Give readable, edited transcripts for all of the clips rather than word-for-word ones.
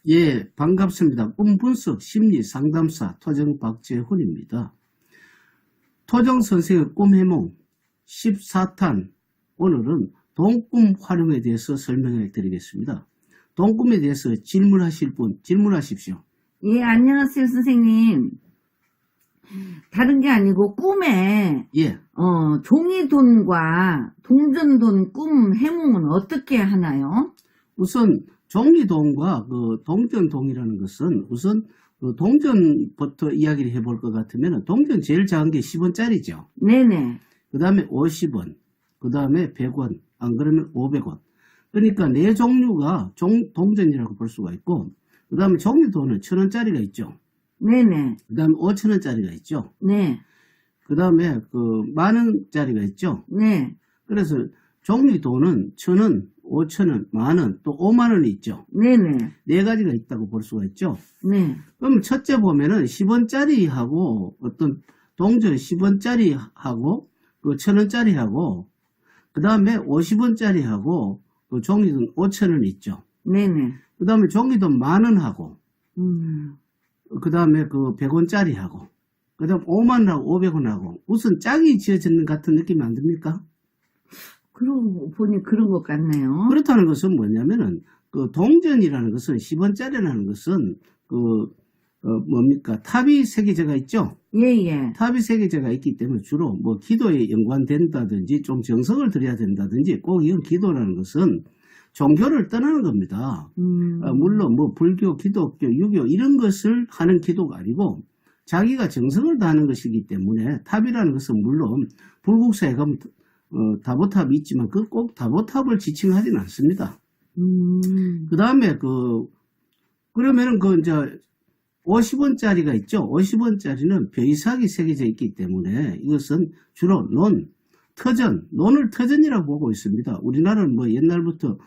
예, 반갑습니다. 꿈분석 심리상담사 토정 박재훈입니다. 토정 선생의 꿈해몽 14탄, 오늘은 동꿈 활용에 대해서 설명해 드리겠습니다. 동꿈에 대해서 질문하실 분 질문하십시오. 예, 안녕하세요, 선생님. 다른 게 아니고 꿈에 예, 종이돈과 동전돈 꿈 해몽은 어떻게 하나요? 우선 종이동과 동전동이라는 것은 우선 동전부터 이야기를 해볼 것 같으면 동전 제일 작은 게 10원짜리죠. 네네. 그 다음에 50원, 그 다음에 100원, 안 그러면 500원. 그러니까 네 종류가 동전이라고 볼 수가 있고, 그 다음에 종이돈은 1000원짜리가 있죠. 네네. 그 다음에 5000원짜리가 있죠. 네. 그 다음에 만원짜리가 있죠. 네. 그래서 종이돈은 1000원, 5000원, 만원, 또 5만원이 있죠. 네네. 네 가지가 있다고 볼 수가 있죠. 네. 그럼 첫째 보면은 10원짜리하고 어떤 동전 10원짜리하고 그 1000원짜리하고 그 다음에 50원짜리하고 그 종이돈 5000원 있죠. 네네. 그 다음에 종이돈 만원하고 음. 그 다음에 그 100원짜리하고 그 다음 5만원하고 500원하고 무슨 짝이 지어지는 같은 느낌이 안 듭니까? 그러고 보니 그런 것 같네요. 그렇다는 것은 뭐냐면은 그 동전이라는 것은 10원짜리라는 것은 뭡니까? 탑이 세 개제가 있죠. 예예. 탑이 세 개제가 있기 때문에 주로 뭐 기도에 연관된다든지 좀 정성을 들여야 된다든지 꼭 이건 기도라는 것은 종교를 떠나는 겁니다. 물론 뭐 불교, 기독교, 유교 이런 것을 하는 기도가 아니고 자기가 정성을 다하는 것이기 때문에 탑이라는 것은 물론 불국사에 가면 다보탑이 있지만 그 꼭 다보탑을 지칭하지는 않습니다. 그 다음에 그러면은 이제 50원짜리가 있죠. 50원짜리는 벼이삭이 새겨져 있기 때문에 이것은 주로 논을 터전이라고 보고 있습니다. 우리나라는 뭐 옛날부터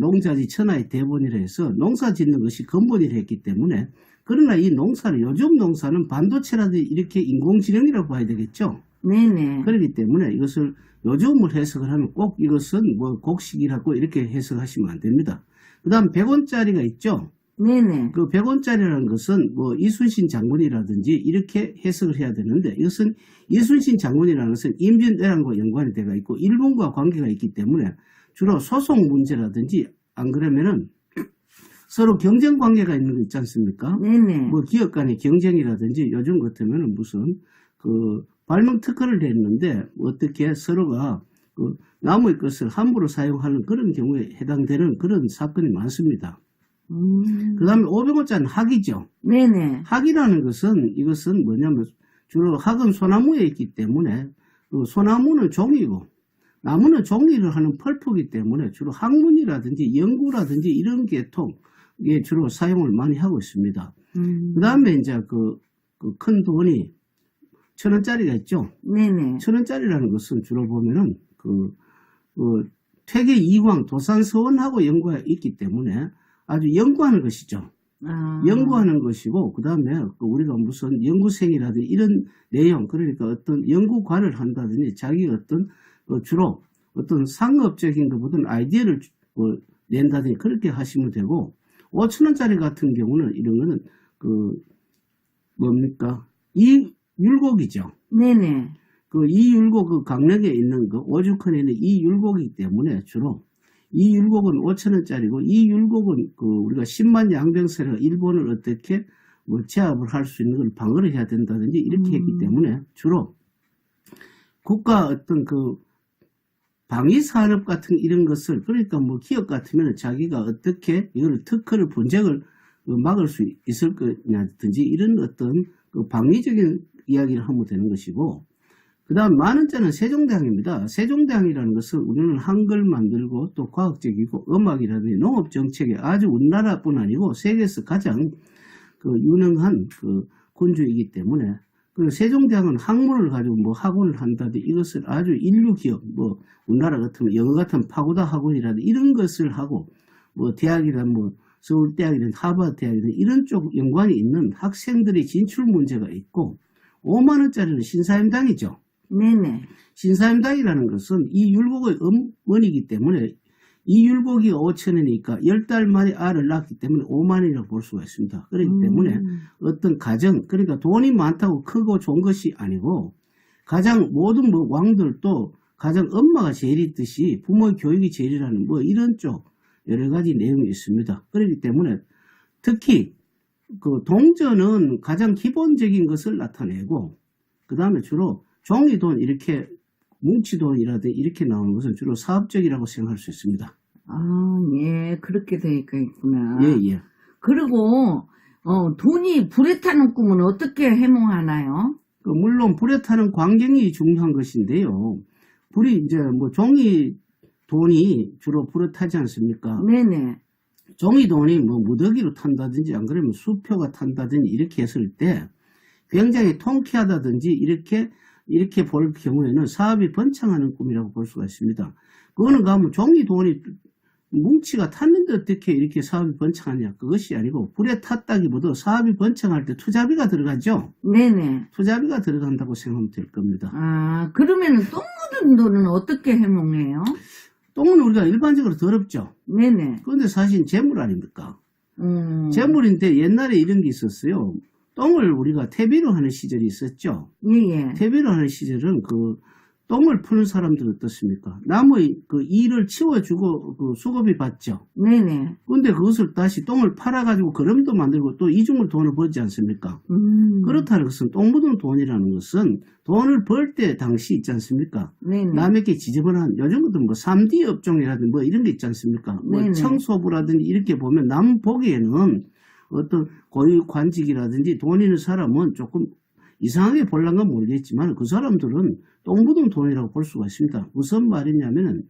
농자지 천하의 대본이라 해서 농사 짓는 것이 근본이라 했기 때문에 그러나 이 농사는 요즘 농사는 반도체라든지 이렇게 인공지능이라고 봐야 되겠죠. 네네. 그렇기 때문에 이것을 요즘을 해석을 하면 꼭 이것은 뭐 곡식이라고 이렇게 해석하시면 안 됩니다. 그 다음 100원짜리가 있죠. 네네. 그 100원짜리라는 것은 뭐 이순신 장군이라든지 이렇게 해석을 해야 되는데 이것은 이순신 장군이라는 것은 임진왜란과 연관이 되어 있고 일본과 관계가 있기 때문에 주로 소송 문제라든지 안 그러면은 서로 경쟁 관계가 있는 거 있지 않습니까? 네네. 뭐 기업 간의 경쟁이라든지 요즘 같으면은 무슨 발명 특허를 냈는데 어떻게 서로가 나무의 것을 함부로 사용하는 그런 경우에 해당되는 그런 사건이 많습니다. 그 다음에 500원짜리는 학이죠. 네네. 학이라는 것은 이것은 뭐냐면 주로 학은 소나무에 있기 때문에 소나무는 종이고 나무는 종이를 하는 펄프이기 때문에 주로 학문이라든지 연구라든지 이런 계통에 주로 사용을 많이 하고 있습니다. 그 다음에 이제 큰 돈이 1000원짜리가 있죠. 네네. 1000원짜리라는 것은 주로 보면은 퇴계 이황 도산서원하고 연구가 있기 때문에 아주 연구하는 것이죠. 연구하는 것이고 그 다음에 우리가 무슨 연구생이라든지 이런 내용 그러니까 어떤 연구관을 한다든지 자기가 주로 어떤 상업적인 것보다는 아이디어를 낸다든지 그렇게 하시면 되고 5000원짜리 같은 경우는 이런 거는 뭡니까? 이율곡이죠. 네네. 이율곡 강릉에 있는 오죽헌에 있는 이율곡이기 때문에 주로 이율곡은 5000원짜리고 이율곡은 우리가 10만 양병설에 일본을 어떻게 제압을 할 수 있는 걸 방어를 해야 된다든지 이렇게 했기 때문에 주로 국가 어떤 방위산업 같은 이런 것을 그러니까 뭐 기업 같으면 자기가 어떻게 이걸 특허를 분쟁을 막을 수 있을 거냐든지 이런 어떤 방위적인 이야기를 하면 되는 것이고 그 다음 만원짜리는 세종대왕입니다. 세종대왕이라는 것은 우리는 한글 만들고 또 과학적이고 음악이라든지 농업정책에 아주 우리나라뿐 아니고 세계에서 가장 유능한 군주이기 때문에 세종대왕은 학문을 가지고 뭐 학원을 한다든지 이것을 아주 인류기업 우리나라 같으면 영어 같은 파고다 학원이라든지 이런 것을 하고 대학이란 서울대학이든 하버드대학이든 이런 쪽 연관이 있는 학생들의 진출 문제가 있고 5만원짜리는 신사임당이죠. 네네. 신사임당이라는 것은 이 율곡의 어머니이기 때문에 이 율곡이 5천원이니까 10달 만에 알을 낳기 때문에 5만원이라고 볼 수가 있습니다. 그렇기 때문에 어떤 가정, 그러니까 돈이 많다고 크고 좋은 것이 아니고 가장 모든 뭐 왕들도 가장 엄마가 제일이듯이 부모의 교육이 제일이라는 뭐 이런 쪽 여러 가지 내용이 있습니다. 그렇기 때문에 특히 그 동전은 가장 기본적인 것을 나타내고 그 다음에 주로 종이돈 이렇게 뭉치돈이라든지 이렇게 나오는 것은 주로 사업적이라고 생각할 수 있습니다. 아, 예, 그렇게 되니까 있구나. 예, 예. 그리고 돈이 불에 타는 꿈은 어떻게 해몽하나요? 물론 불에 타는 광경이 중요한 것인데요. 불이 이제 뭐 종이 돈이 주로 불에 타지 않습니까? 네네. 종이 돈이 뭐 무더기로 탄다든지 안 그러면 수표가 탄다든지 이렇게 했을 때 굉장히 통쾌하다든지 이렇게 볼 경우에는 사업이 번창하는 꿈이라고 볼 수가 있습니다. 그거는 가면 종이 돈이 뭉치가 탔는데 어떻게 이렇게 사업이 번창하냐, 그것이 아니고 불에 탔다기보다 사업이 번창할 때 투자비가 들어가죠. 네네. 투자비가 들어간다고 생각하면 될 겁니다. 아, 그러면은 똥 묻은 돈은 어떻게 해몽해요? 똥은 우리가 일반적으로 더럽죠. 네네. 그런데 사실 재물 아닙니까? 재물인데 옛날에 이런 게 있었어요. 똥을 우리가 퇴비로 하는 시절이 있었죠. 예예. 퇴비로 하는 시절은 그 똥을 푸는 사람들은 어떻습니까? 남의 그 일을 치워주고 그 수고비 받죠. 네네. 근데 그것을 다시 똥을 팔아가지고 거름도 만들고 또 이중으로 돈을 벌지 않습니까? 그렇다는 것은 똥 묻은 돈이라는 것은 돈을 벌 때 당시 있지 않습니까? 네네. 남에게 지저분한 요즘 같은 뭐 3D 업종이라든지 뭐 이런 게 있지 않습니까? 뭐 네네. 청소부라든지 이렇게 보면 남 보기에는 어떤 고유 관직이라든지 돈 있는 사람은 조금 이상하게 볼란 건 모르겠지만 그 사람들은 똥 묻은 돈이라고 볼 수가 있습니다. 무슨 말이냐면은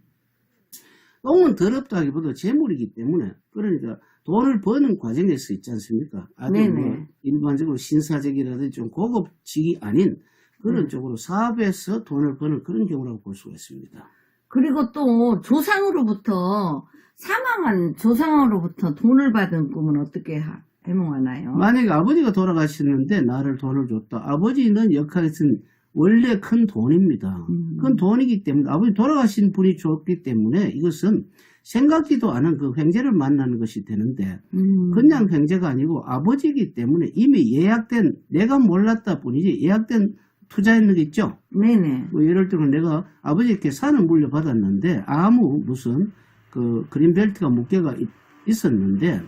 똥은 더럽다기보다 재물이기 때문에 그러니까 돈을 버는 과정에서 있지 않습니까? 아주 뭐 일반적으로 신사적이라든지 좀 고급직이 아닌 그런 쪽으로 사업에서 돈을 버는 그런 경우라고 볼 수가 있습니다. 그리고 또 조상으로부터 사망한 조상으로부터 돈을 받은 꿈은 어떻게 해몽하나요? 만약에 아버지가 돌아가셨는데 나를 돈을 줬다. 아버지는 역할에서는 원래 큰 돈입니다. 큰 돈이기 때문에 아버지 돌아가신 분이 줬기 때문에 이것은 생각지도 않은 그 횡재를 만나는 것이 되는데 그냥 횡재가 아니고 아버지이기 때문에 이미 예약된 내가 몰랐다 뿐이지 예약된 투자했는 게 있죠. 네네. 뭐 예를 들어 내가 아버지께 산을 물려받았는데 아무 무슨 그 그린벨트가 묶여가 있었는데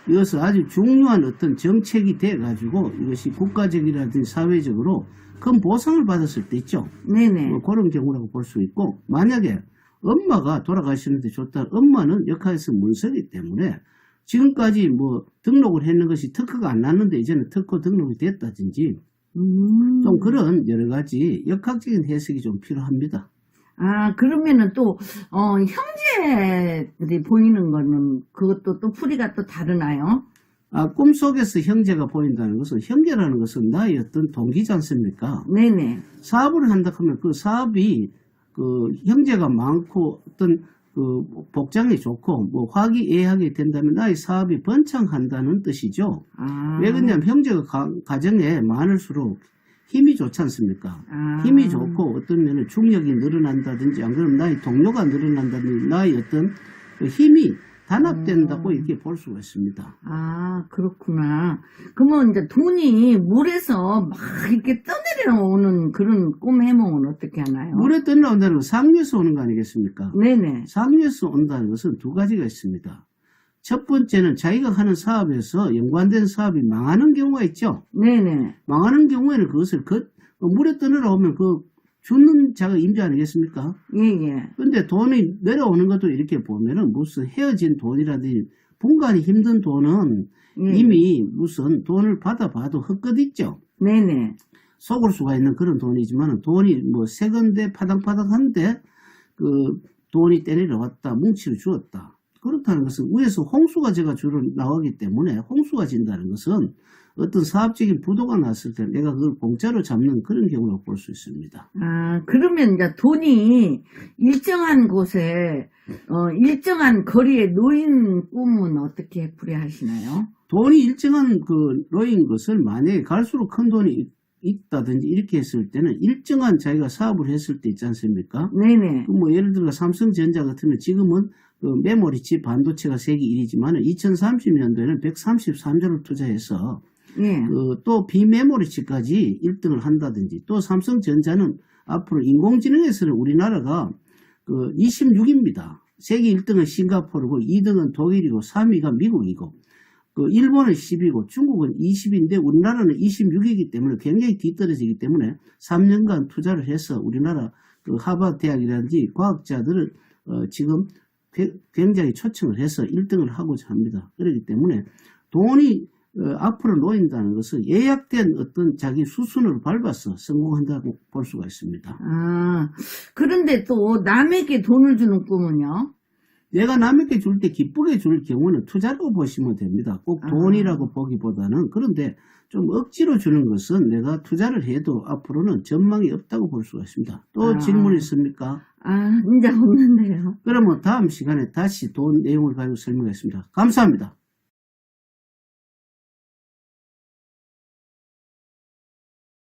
이것은 아주 중요한 어떤 정책이 돼 가지고 이것이 국가적이라든지 사회적으로 큰 보상을 받았을 때 있죠. 네네. 뭐 그런 경우라고 볼 수 있고 만약에 엄마가 돌아가시는데 좋다. 엄마는 역할에서 문서이기 때문에 지금까지 뭐 등록을 했는 것이 특허가 안 났는데 이제는 특허 등록이 됐다든지 좀 그런 여러 가지 역학적인 해석이 좀 필요합니다. 아, 그러면은 또, 형제들이 보이는 거는 그것도 또 풀이가 또 다르나요? 꿈속에서 형제가 보인다는 것은 형제라는 것은 나의 어떤 동기지 않습니까? 네네. 사업을 한다 하면 그 사업이 그 형제가 많고 어떤 그 복장이 좋고 뭐 화기애애하게 된다면 나의 사업이 번창한다는 뜻이죠. 왜 그러냐면 형제가 가정에 많을수록 힘이 좋지 않습니까? 힘이 좋고 어떤 면은 중력이 늘어난다든지 안 그러면 나의 동료가 늘어난다든지 나의 어떤 그 힘이 단합된다고 이렇게 볼 수가 있습니다. 아, 그렇구나. 그러면 이제 돈이 물에서 막 이렇게 떠내려오는 그런 꿈 해몽은 어떻게 하나요? 물에 떠나온다는 건 상류에서 오는 거 아니겠습니까? 네네. 상류에서 온다는 것은 두 가지가 있습니다. 첫 번째는 자기가 하는 사업에서 연관된 사업이 망하는 경우가 있죠. 네네. 망하는 경우에는 그것을 물에 떠내려오면 그 죽는 자가 임자 아니겠습니까? 예예. 근데 돈이 내려오는 것도 이렇게 보면은 무슨 헤어진 돈이라든지 분간이 힘든 돈은 이미 무슨 돈을 받아봐도 헛것 있죠. 네네. 속을 수가 있는 그런 돈이지만 돈이 뭐 세건데 파닥파닥한데 그 돈이 때리러 왔다 뭉치를 주었다. 그렇다는 것은 위에서 홍수가 제가 주로 나오기 때문에 홍수가 진다는 것은 어떤 사업적인 부도가 났을 때 내가 그걸 공짜로 잡는 그런 경우라고 볼 수 있습니다. 아, 그러면 이제 돈이 일정한 곳에, 일정한 거리에 놓인 꿈은 어떻게 풀이하시나요? 돈이 일정한 그 놓인 것을 만약에 갈수록 큰 돈이 있다든지 이렇게 했을 때는 일정한 자기가 사업을 했을 때 있지 않습니까? 네네. 뭐 예를 들어 삼성전자 같으면 지금은 그 메모리칩 반도체가 세계 1위지만 2030년도에는 133조를 투자해서 예. 또 비메모리칩까지 1등을 한다든지 또 삼성전자는 앞으로 인공지능에서는 우리나라가 26입니다. 세계 1등은 싱가포르고 2등은 독일이고 3위가 미국이고 일본은 10이고 중국은 20인데 우리나라는 26이기 때문에 굉장히 뒤떨어지기 때문에 3년간 투자를 해서 우리나라 하버드 대학이라든지 과학자들을 지금 굉장히 초청을 해서 1등을 하고자 합니다. 그렇기 때문에 돈이 앞으로 놓인다는 것은 예약된 어떤 자기 수순을 밟아서 성공한다고 볼 수가 있습니다. 그런데 또 남에게 돈을 주는 꿈은요? 내가 남에게 줄 때 기쁘게 줄 경우는 투자라고 보시면 됩니다. 꼭 돈이라고 보기보다는. 그런데 좀 억지로 주는 것은 내가 투자를 해도 앞으로는 전망이 없다고 볼 수가 있습니다. 또 질문 있습니까? 이제 없는데요. 그러면 다음 시간에 다시 돈 내용을 가지고 설명하겠습니다. 감사합니다.